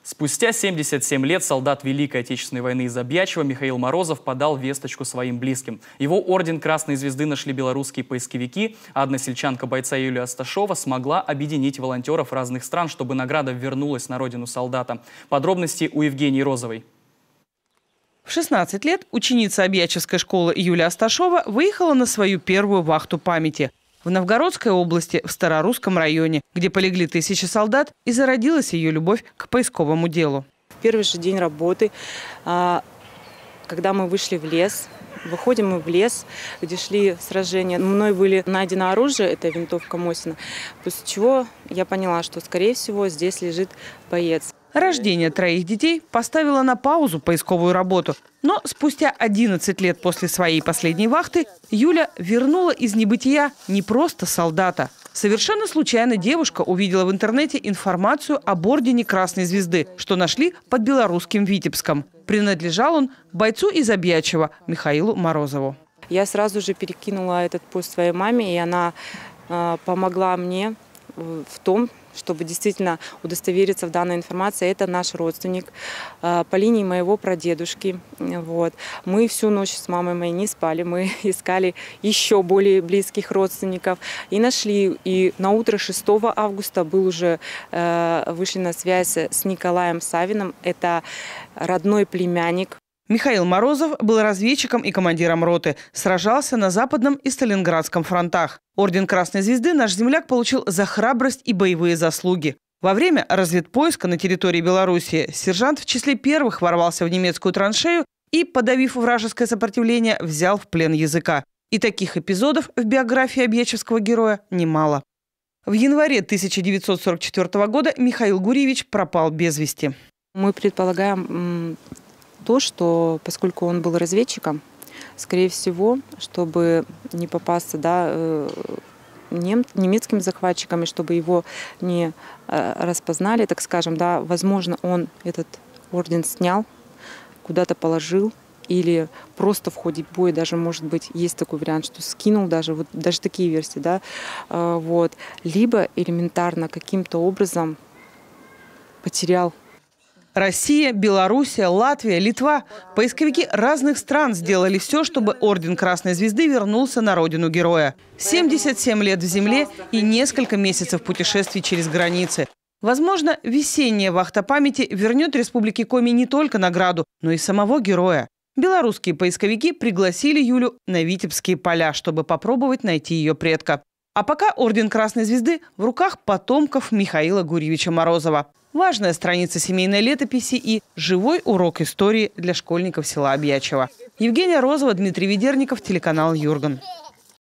Спустя 77 лет солдат Великой Отечественной войны из Обьячева Михаил Морозов подал весточку своим близким. Его орден Красной Звезды нашли белорусские поисковики, а односельчанка бойца Юлия Асташова смогла объединить волонтеров разных стран, чтобы награда вернулась на родину солдата. Подробности у Евгении Розовой. В 16 лет ученица Обьячевской школы Юлия Асташова выехала на свою первую вахту памяти. В Новгородской области, в Старорусском районе, где полегли тысячи солдат, и зародилась ее любовь к поисковому делу. В первый же день работы, когда мы вышли в лес, выходим мы в лес, где шли сражения. Мной были найдено оружие, это винтовка Мосина, после чего я поняла, что, скорее всего, здесь лежит боец. Рождение 3 детей поставило на паузу поисковую работу. Но спустя 11 лет после своей последней вахты Юля вернула из небытия не просто солдата. Совершенно случайно девушка увидела в интернете информацию об ордене Красной Звезды, что нашли под белорусским Витебском. Принадлежал он бойцу из Обьячева Михаилу Морозову. Я сразу же перекинула этот пост своей маме, и она помогла мне в том, чтобы действительно удостовериться в данной информации. Это наш родственник по линии моего прадедушки. Вот. Мы всю ночь с мамой моей не спали. Мы искали еще более близких родственников. И нашли. И на утро 6 августа вышли на связь с Николаем Савиным. Это родной племянник. Михаил Морозов был разведчиком и командиром роты. Сражался на Западном и Сталинградском фронтах. Орден Красной Звезды наш земляк получил за храбрость и боевые заслуги. Во время разведпоиска на территории Белоруссии сержант в числе первых ворвался в немецкую траншею и, подавив вражеское сопротивление, взял в плен языка. И таких эпизодов в биографии обьячевского героя немало. В январе 1944 года Михаил Гурьевич пропал без вести. Мы предполагаем что поскольку он был разведчиком, скорее всего, чтобы не попасться немецким захватчикам и чтобы его не распознали, так скажем, возможно, он этот орден снял, куда-то положил или просто в ходе боя, даже, может быть, есть такой вариант, что скинул даже такие версии, либо элементарно каким-то образом потерял. Россия, Белоруссия, Латвия, Литва. Поисковики разных стран сделали все, чтобы орден Красной Звезды вернулся на родину героя. 77 лет в земле и несколько месяцев путешествий через границы. Возможно, весенняя вахта памяти вернет Республике Коми не только награду, но и самого героя. Белорусские поисковики пригласили Юлю на Витебские поля, чтобы попробовать найти ее предка. А пока орден Красной Звезды в руках потомков Михаила Гурьевича Морозова. Важная страница семейной летописи и живой урок истории для школьников села Обьячева. Евгения Розова, Дмитрий Ведерников, телеканал «Юрган».